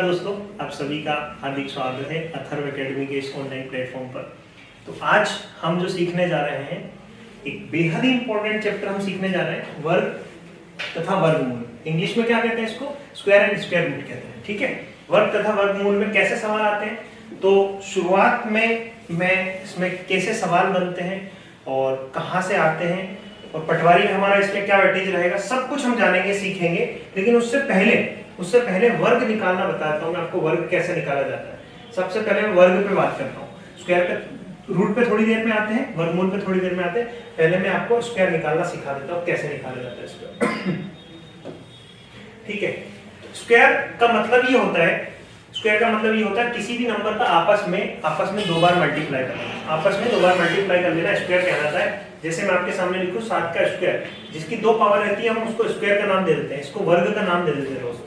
दोस्तों, आप सभी का हार्दिक स्वागत है अथर्व एकेडमी के इस ऑनलाइन प्लेटफॉर्म पर। तो आज हम जो सीखने जा रहे हैं, एक बेहद ही इंपॉर्टेंट चैप्टर हम सीखने जा रहे हैं, वर्ग तथा वर्गमूल। इंग्लिश में क्या कहते हैं इसको? स्क्वायर एंड स्क्वायर रूट कहते हैं। ठीक है, वर्ग तथा वर्गमूल में कैसे सवाल आते हैं, तो शुरुआत में मैं इसमें कैसे सवाल बनते हैं और कहाँ से आते हैं और पटवारी में हमारा इसमें क्या वेटेज रहेगा, सब कुछ हम जानेंगे, सीखेंगे। लेकिन उससे पहले वर्ग निकालना बताता हूँ मैं आपको, वर्ग कैसे निकाला जाता है। सबसे पहले मैं वर्ग पे बात करता हूँ। स्क्वायर पे, रूट पे थोड़ी देर में आते हैं, वर्गमूल पे थोड़ी देर में आते हैं। पहले मैं आपको स्क्वायर निकालना सिखा देता हूँ, कैसे निकाला जाता है स्क्वायर। ठीक है, स्क्वायर का मतलब ये होता है, किसी भी नंबर का आपस में दो बार मल्टीप्लाई करना। आपस में दो बार मल्टीप्लाई कर लेना स्क्वायर कहलाता है। जैसे मैं आपके सामने लिखूं 7 का स्क्वायर, जिसकी 2 पावर रहती है हम उसको स्क्वायर का नाम दे देते हैं, इसको वर्ग का नाम दे देते हैं दोस्त।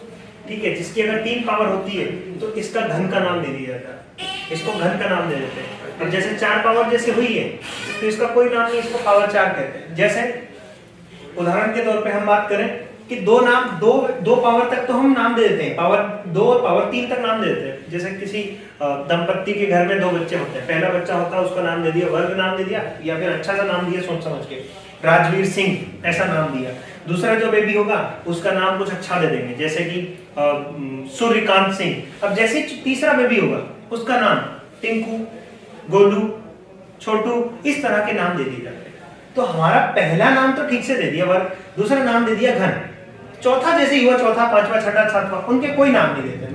ठीक है, जिसकी अगर 3 पावर होती है तो इसका घन का नाम दे दिया जाता है, इसको घन का नाम दे देते हैं। और जैसे 4 पावर जैसे हुई है तो इसका कोई नाम नहीं, इसको पावर 4 कहते हैं। जैसे उदाहरण के तौर पे हम बात करें कि दो पावर तक तो हम नाम दे देते हैं, पावर 2 और पावर 3 तक नाम दे देते हैं। जैसे किसी दंपत्ति के घर में 2 बच्चे होते हैं, पहला बच्चा होता है उसका नाम दे दिया, वर्ग नाम दे दिया, या फिर अच्छा सा नाम दिया सोच समझ के, राजवीर सिंह ऐसा नाम दिया। दूसरा जो बेबी होगा उसका नाम कुछ अच्छा दे देंगे, जैसे कि सूर्यकांत सिंह। अब जैसे तीसरा बेबी होगा उसका नाम टिंकू, गोलू, छोटू, इस तरह के नाम दे दिए जाते हैं। तो हमारा पहला नाम तो ठीक से दे दिया वर्ग, दूसरा नाम दे दिया घन, चौथा जैसे ही हुआ, चौथा, पांचवा, छठा, सातवां, उनके कोई नाम नहीं देते।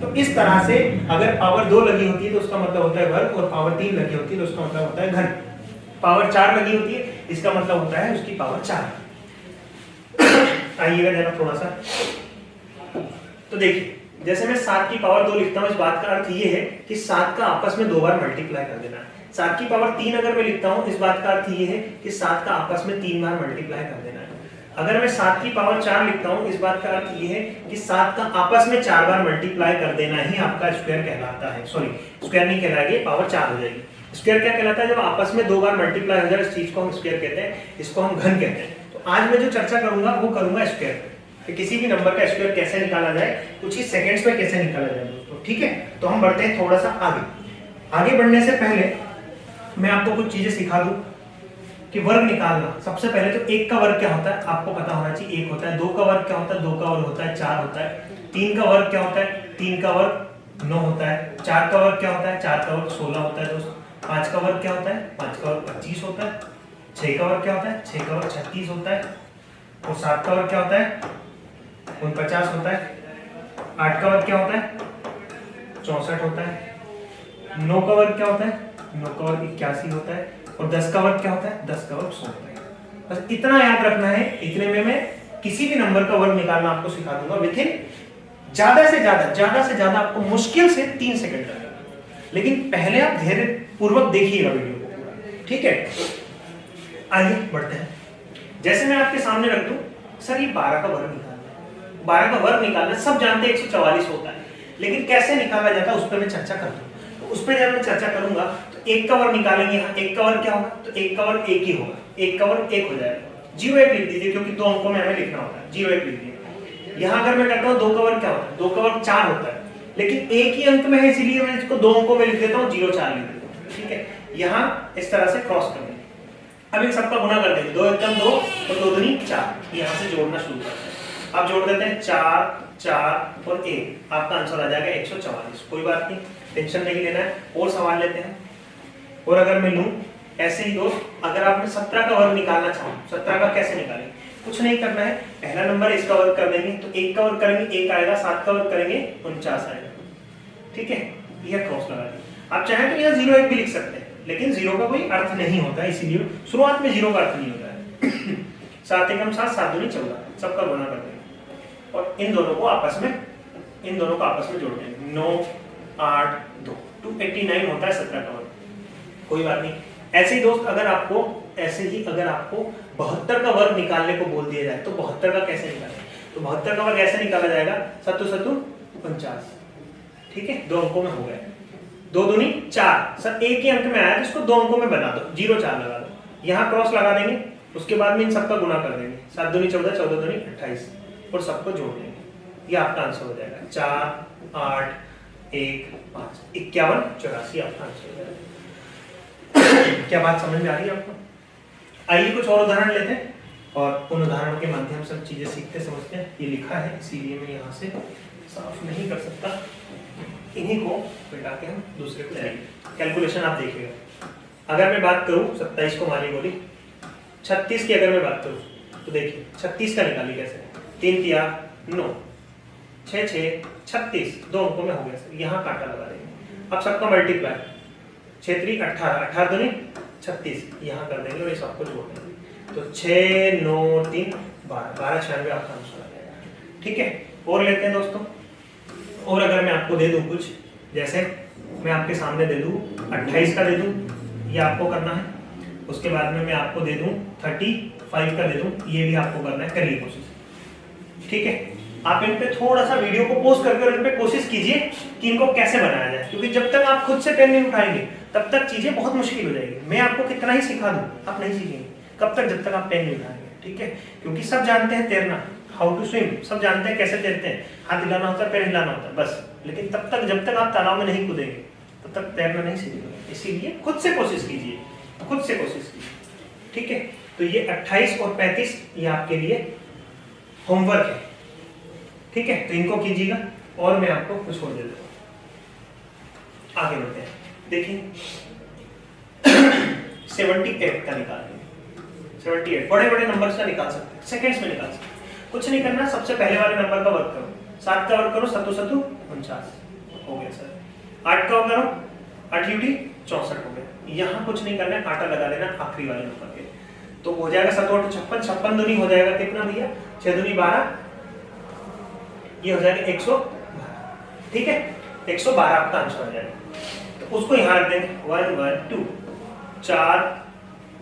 तो इस तरह से अगर पावर 2 लगी होती है तो उसका मतलब होता है वर्ग, और पावर 3 लगी होती है तो उसका मतलब होता है घन। पावर 4 लगी होती है इसका मतलब होता है उसकी पावर 4। आइएगा जरा थोड़ा सा, तो देखिए, जैसे मैं 7 की पावर 2 लिखता हूँ, इस बात का अर्थ ये है कि 7 का आपस में 2 बार मल्टीप्लाई कर देना है। 7 की पावर 3 अगर मैं लिखता हूँ, इस बात का अर्थ ये है कि 7 का आपस में 3 बार मल्टीप्लाई कर देना है। अगर मैं 7 की पावर 4 लिखता हूँ, इस बात का अर्थ ये है कि 7 का आपस में 4 बार मल्टीप्लाई कर देना ही आपका स्क्वायर कहलाता है। सॉरी, स्क्वायर नहीं कहलाएगी, पावर 4 हो जाएगी। स्क्वायर क्या कहलाता है? जब आपस में 2 बार मल्टीप्लाई हो जाए, इस चीज को हम स्क्वायर कहते हैं, इसको हम घन कहते हैं। तो आज मैं जो चर्चा करूंगा वो करूंगा स्क्वायर पे, किसी भी नंबर का स्क्वायर कैसे निकाला जाए, कुछ ही सेकंड्स में कैसे निकाला जाए दोस्तों। ठीक है, तो हम बढ़ते हैं थोड़ा सा आगे बढ़ने से पहले मैं आपको कुछ चीजें सिखा दूं कि वर्ग निकालना। सबसे पहले तो 1 का वर्ग क्या होता है आपको पता होना चाहिए, 1 होता है। 2 का वर्ग क्या होता है? 2 का वर्ग होता है 4 होता है। 3 का वर्ग क्या होता है? 3 का वर्ग 9 होता है। 4 का वर्ग क्या होता है? 4 का वर्ग 16 होता है दोस्त। 5 का वर्ग क्या होता है? 5 का वर्ग 25 होता है। 6 का वर्ग क्या होता है? 6 का वर्ग 36 होता है। और 7 का वर्ग क्या होता है? 49 होता है। 8 का वर्ग क्या होता है? 64 होता है। 9 का वर्ग क्या होता है? 9 का वर्ग 81 होता है। और 10 का वर्ग क्या होता है? 10 का वर्ग 100 होता है। बस इतना याद रखना है। इतने में मैं किसी भी नंबर का वर्ग निकालना आपको सिखा दूंगा विथिन ज्यादा से ज्यादा आपको मुश्किल से 3 सेकंड लगेगा। लेकिन पहले आप धैर्य पूर्वक देखिएगा वीडियो को पूरा। ठीक है, आइए बढ़ते हैं। जैसे मैं आपके सामने रख दूं, सर ये 12 का वर्ग निकालना है, 12 का वर्ग निकालना सब जानते हैं 144 होता है, लेकिन कैसे निकाला जाता है उस पर मैं चर्चा कर दूं। तो उस पर जब मैं चर्चा करूंगा तो 1 का वर्ग निकालेंगे। यहाँ 1 का वर्ग क्या होगा? तो 1 का वर्ग 1 ही होगा, 1 का वर्ग 1 हो जाएगा। 0-1 लिख दीजिए, क्योंकि 2 अंकों में हमें लिखना होता है। 0-1 लिख दीजिए। यहाँ अगर मैं करता हूँ 2 का वर्ग क्या होता है? 2 का वर्ग 4 होता है, लेकिन एक ही अंक में है इसीलिए मैं इसको 2 अंकों में लिख देता हूँ, 0-4 लिख देता हूँ। ठीक है, यहाँ इस तरह से क्रॉस कर देंगे। अब इन सबका गुना कर देंगे, 2 एकम 2 और 2 दूनी 4। यहाँ से जोड़ना शुरू करते हैं। अब जोड़ देते हैं 4, 4 और 1, आपका आंसर आ जाएगा 144। कोई बात नहीं, टेंशन नहीं लेना है। और सवाल लेते हैं। और अगर मैं लूं ऐसे ही दोस्त, अगर आपने 17 का वर्ग निकालना चाहो, 17 का कैसे निकालेंगे? कुछ नहीं करना है, पहला नंबर इसका वर्ग कर देंगे, तो 1 का वर्ग करेंगे 1 आएगा, 7 का वर्ग करेंगे 49 आएगा। ठीक है, यह क्रॉस लगा दिया। आप चाहें तो यहाँ 0-1 भी लिख सकते हैं, लेकिन 0 का कोई अर्थ नहीं होता है, इसीलिए शुरुआत में 0 का अर्थ नहीं होता है। 7 एकम 7, 7 दूनी 14, सबका गुना कर देंगे और इन दोनों को आपस में जोड़ देंगे। 9, 8, 2, 289 होता है 17 का वर्ग। कोई बात नहीं। ऐसे ही दोस्त, अगर आपको 72 का वर्ग निकालने को बोल दिया जाए तो 72 का कैसे निकालें? तो 72 का वर्ग ऐसे निकाला जाएगा, 7 7 49। ठीक है, 2 अंकों में हो गए। 2 दूनी 4, सर एक ही अंक में आया तो इसको 2 अंकों में बना दो, 0-4 लगा दो। यहाँ क्रॉस लगा देंगे, उसके बाद में इन सबका गुना कर देंगे। 7 दूनी 14, 14 दूनी 28 और सबको जोड़ देंगे। ये आपका आंसर हो जाएगा 4 8 1 5 51 84 आपका आंसर हो जाएगा। क्या बात समझ में आ रही है आपको? आइए कुछ और उदाहरण लेते हैं और उन उदाहरणों के माध्यम से हम चीजें सीखते समझते हैं। ये लिखा है इसीलिए मैं यहाँ से साफ नहीं कर सकता, इन्हीं को मिटा के हम दूसरे को जाएंगे। कैलकुलेशन आप देखिएगा, अगर मैं बात करूं 27 को मारी गोली, 36 की अगर मैं बात करूं तो देखिए 36 का निकाली कैसे, 3 तिया 9, 6 6 36, 2 अंकों में हो गया सर। यहाँ कांटा लगा देंगे, अब सबका मल्टीप्लाई, 6 3 18, 18 दूनी 36, यहाँ कर देंगे और इस सबको जोड़ देंगे तो 6 9 3 12, 12 96 आपका आंसर आ जाएगा। ठीक है, और लेते हैं दोस्तों। और अगर मैं आपको दे दूं कुछ, जैसे मैं आपके सामने दे दूं 28 का दे दूं, ये आपको करना है। उसके बाद में मैं आपको दे दूं 35 का दे दूं, ये भी आपको करना है। करिए कोशिश, ठीक है। आप इन पे थोड़ा सा वीडियो को पॉज करके और इन पे कोशिश कीजिए कि इनको कैसे बनाया जाए, क्योंकि जब तक आप खुद से पेन नहीं उठाएंगे तब तक चीजें बहुत मुश्किल हो जाएगी। मैं आपको कितना ही सिखा दूं, आप नहीं सीखेंगे। कब तक? जब तक आप पेन नहीं उठाएंगे, ठीक है। क्योंकि सब जानते हैं तैरना, हाउ टू स्विम, सब जानते हैं कैसे तैरते हैं, हाथ हिलाना होता है, पैर हिलाना होता है, बस। लेकिन तब तक, जब तक आप तालाब में नहीं कूदेंगे तब तक तैरना नहीं सीखेंगे। इसीलिए खुद से कोशिश कीजिए, खुद से कोशिश कीजिए, ठीक है। तो ये 28 और 35 ये आपके लिए होमवर्क है, ठीक है। तो इनको कीजिएगा और मैं आपको कुछ और दे दूंगा। आगे बढ़ते हैं, देखिए 78 का निकालेंगे। 78 बड़े बड़े नंबर का निकाल सकते हैं, सेकंड्स में निकाल सकते हैं। कुछ नहीं करना, सबसे पहले वाले नंबर का वर्क करो। 7 का वर्क करो, 7 7 49 हो गया सर। 8 का वर्क करो, 8 UD 64 हो गया। यहाँ कुछ नहीं करना है, कांटा लगा देना आखिरी वाले नंबर के, तो हो जाएगा 7 8 56, 56 दूनी हो जाएगा कितना भैया, 6 दूनी 12, ये हो जाएगा 112, ठीक है। 112 आपका आंसर हो जाएगा। तो उसको यहाँ रख देंगे 1 1 2 4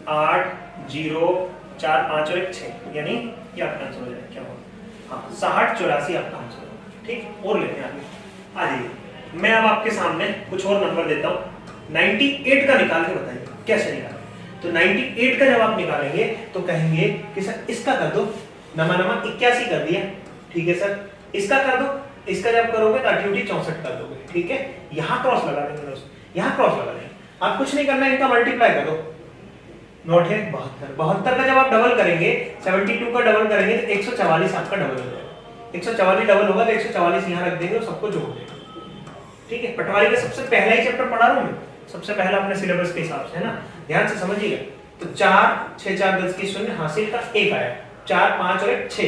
8 0 4 5 और 1 6, यानी ये आपका आंसर हो जाएगा। क्या होगा? हाँ, 60 84 आपका आंसर होगा, ठीक। और लेते हैं आगे, आ जाइए। मैं अब आपके सामने कुछ और नंबर देता हूँ। 98 का निकाल के बताइए कैसे निकालें। तो 98 का जब आप निकालेंगे तो कहेंगे कि सर इसका कर दो, नमा 81 कर दिया, ठीक है सर। इसका कर दो, इसका जब करोगे तो 8 UD 64 कर दोगे, ठीक है। यहाँ क्रॉस लगा देंगे दोस्तों, यहाँ क्रॉस लगा देंगे। आप कुछ नहीं करना है, इनका मल्टीप्लाई कर दो। नोट है 72, 72 का जब आप डबल करेंगे, 72 का डबल करेंगे तो 144 आपका डबल हो जाएगा। 144 डबल होगा तो 144 यहाँ रख देंगे और सबको जोड़ देंगे, ठीक है। पटवारी का सबसे पहला ही चैप्टर पढ़ा रहा हूँ मैं, सबसे पहला अपने सिलेबस के हिसाब से, है ना, ध्यान से समझिएगा। तो 4 6 4 10 की शून्य, हासिल का 1 आया, 4 5 और 1 6,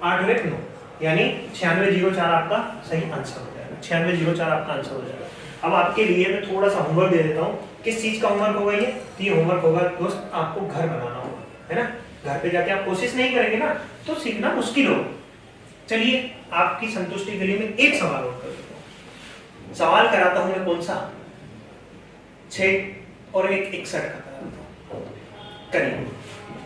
8 और 1 9, यानी 9604 आपका सही आंसर हो जाएगा। 9604 आपका आंसर हो जाएगा। अब आपके लिए मैं थोड़ा सा होमवर्क दे देता हूँ। किस चीज का होमवर्क होगा ये? तो ये होमवर्क होगा दोस्त, आपको घर बनाना होगा, है ना। घर पे जाके आप कोशिश नहीं करेंगे ना तो सीखना मुश्किल होगा। चलिए, आपकी संतुष्टि के लिए मैं एक सवाल और कर देता हूँ। सवाल कराता हूँ मैं कौन सा? 6 और 1 61 का कराता हूँ। करिए,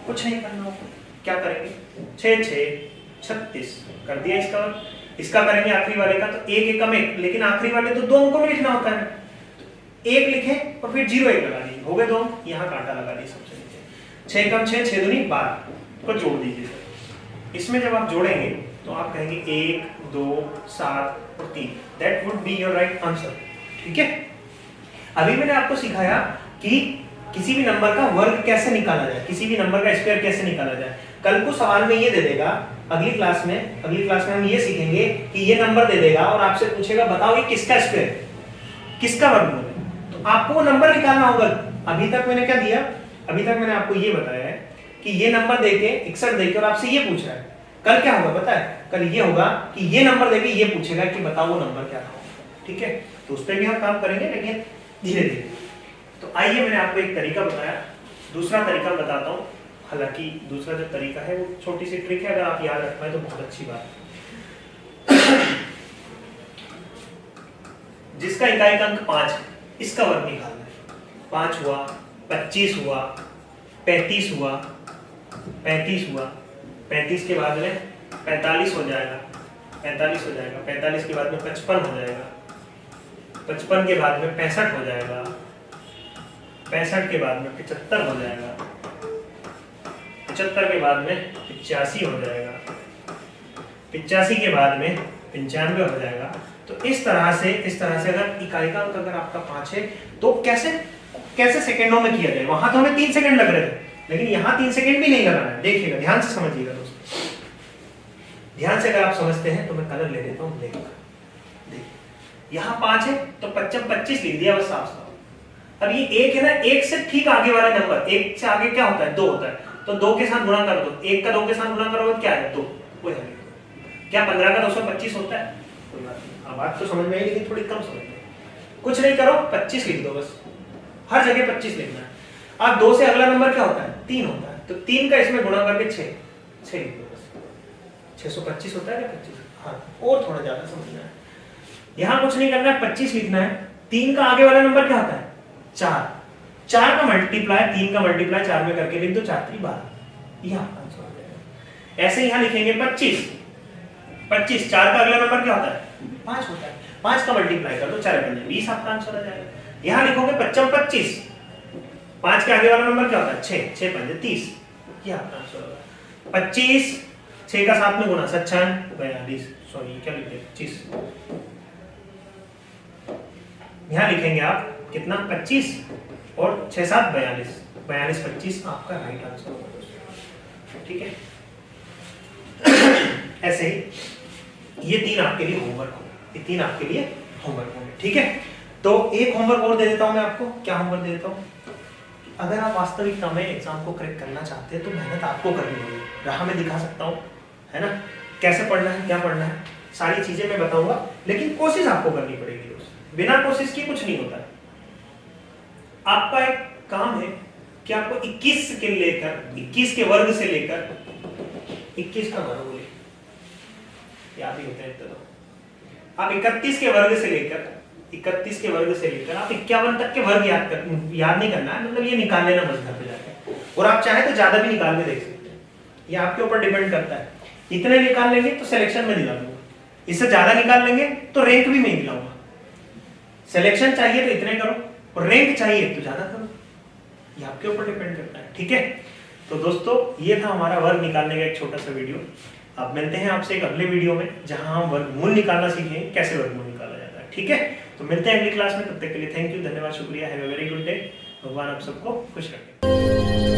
कुछ नहीं करना होगा। क्या करेंगे? 6 6 36 कर दिया इसका। इसका करेंगे आखिरी वाले का, तो 1 1 1, लेकिन आखिरी वाले तो 2 अंकों में लिखना होता है। 1 लिखे और फिर 0 1 लगा दीजिए, हो गए 2 अंक। यहाँ कांटा लगा दीजिए सबसे नीचे। 6 कम 6, 6 दूनी 12 को जोड़ दीजिए। इसमें जब आप जोड़ेंगे तो आप कहेंगे 1 2 7 और 3, that would be your right answer, ठीक है। अभी मैंने आपको सिखाया कि किसी भी नंबर का वर्ग कैसे निकाला जाए, किसी भी नंबर का स्क्वायर कैसे निकाला जाए। कल को सवाल में ये दे देगा, अगली क्लास में हम ये सीखेंगे कि ये नंबर दे देगा और आपसे पूछेगा बताओ ये किसका स्क्वायर है, किसका वर्गमूल है, तो आपको वो नंबर निकालना होगा। अभी तक मैंने क्या दिया? अभी तक मैंने आपको ये बताया है कि ये नंबर देके 61 देके और आपसे ये पूछ रहा है। कल क्या होगा पता है? कल ये होगा कि ये नंबर देके ये पूछेगा कि बताओ वो नंबर क्या था, ठीक है। तो उस पर भी हम काम करेंगे, लेकिन धीरे धीरे। तो आइए, मैंने आपको एक तरीका बताया, दूसरा तरीका बताता हूँ। हालांकि दूसरा जो तरीका है वो छोटी सी ट्रिक है, अगर आप याद रख पाए तो बहुत अच्छी बात है। जिसका इकाई अंक 5 है, इसका वर्ग निकालना है। 5 हुआ, 25 हुआ, 35 हुआ, 35 हुआ, 35 के बाद में 45 हो जाएगा, 45 हो जाएगा, 45 के बाद में 55 हो जाएगा, 55 के बाद में 65 हो जाएगा, 65 के बाद में 75 हो जाएगा, 75 के बाद में 85 हो जाएगा, 85 के बाद में 95 हो जाएगा। तो इस तरह से अगर इकाई का अंक अगर आपका 5 है तो कैसे सेकंडों में किया जाए। वहां तो हमें 3 सेकंड लग रहे थे, लेकिन यहाँ 3 सेकंड भी नहीं लगाना है। देखिएगा, ध्यान से समझिएगा दोस्तों, ध्यान से अगर आप समझते हैं तो मैं कलर ले लेता हूँ। देखिए यहाँ 5 है तो 25 लिख दिया बस साफ साफ। अब ये 1 है ना, 1 से ठीक आगे वाला नंबर, 1 से आगे क्या होता है 2 होता है, तो 2 के साथ गुणा कर दो। 1 का 2 के साथ गुणा करोगे क्या है 2, वो है। क्या 15 का 225 होता है? कोई बात नहीं, अब बात तो समझ में आई, लेकिन थोड़ी कम समझ में। कुछ नहीं करो, 25 लिख दो बस, हर जगह 25 लिखना है। अब 2 से अगला नंबर क्या होता है 3 होता है, तो 3 का इसमें गुणा करके 6 लिख दो बस। 625 होता है क्या 25? हाँ, और थोड़ा ज्यादा समझना है। यहाँ कुछ नहीं करना है, 25 लिखना है। 3 का आगे वाला नंबर क्या होता है 4 का मल्टीप्लाई 3 का मल्टीप्लाई 4 में करके लिख दो, 4 3 12। यह आपका आंसर हो जाएगा। ऐसे यहाँ लिखेंगे 25 4 का अगला नंबर क्या होता है 5 होता है, 5 का मल्टीप्लाई कर दो, 4 5 20 आपका आंसर आ जाएगा। यहाँ लिखोगे 25 5 के आगे वाला नंबर क्या होता है 6 5 30। ये आपका आंसर होगा 25। 6 का 7 में गुणा 42, सॉरी क्या लिखते हैं 25। यहाँ लिखेंगे आप कितना 25 और 6 7 42, 25 आपका राइट आंसर होगा। ठीक है, ऐसे ही ये 3 आपके लिए होमवर्क होंगे, ये 3 आपके लिए होमवर्क होंगे। ठीक है, तो एक होमवर्क और दे देता हूं मैं आपको। क्या होमवर्क दे देता हूं? अगर आप वास्तविकता में एग्जाम को क्रैक करना चाहते हैं तो मेहनत आपको करनी होगी। राह में दिखा सकता हूं, है ना, कैसे पढ़ना है, क्या पढ़ना है, सारी चीजें मैं बताऊंगा, लेकिन कोशिश आपको करनी पड़ेगी दोस्त। बिना कोशिश की कुछ नहीं होता है। आपका एक काम है कि आपको 21 के लेकर 21 के वर्ग से लेकर 21 का वर्ग याद ही होता है तो आप 31 के वर्ग से लेकर आप 51 तक के वर्ग याद नहीं करना है, मतलब ये निकाल लेना बस घर पे जाके। और आप चाहे तो ज्यादा भी निकाल के देख सकते हैं, ये आपके ऊपर डिपेंड करता है। इतने निकाल लेंगे तो सिलेक्शन में दिला दूंगा, इससे ज्यादा निकाल लेंगे तो रैंक भी मैं दिलाऊंगा। सिलेक्शन चाहिए तो इतने करो, और रैंक चाहिए तो ज्यादा करो, ये आपके ऊपर डिपेंड करता है। ठीक है, तो दोस्तों ये था हमारा वर्ग निकालने का एक छोटा सा वीडियो। अब मिलते हैं आपसे एक अगले वीडियो में, जहां हम वर्गमूल निकालना सीखेंगे, कैसे वर्गमूल निकाला जाता है। ठीक है, तो मिलते हैं अगली क्लास में, तब तक के लिए थैंक यू, धन्यवाद, शुक्रिया, have a very good day. भगवान आप सबको खुश रखें।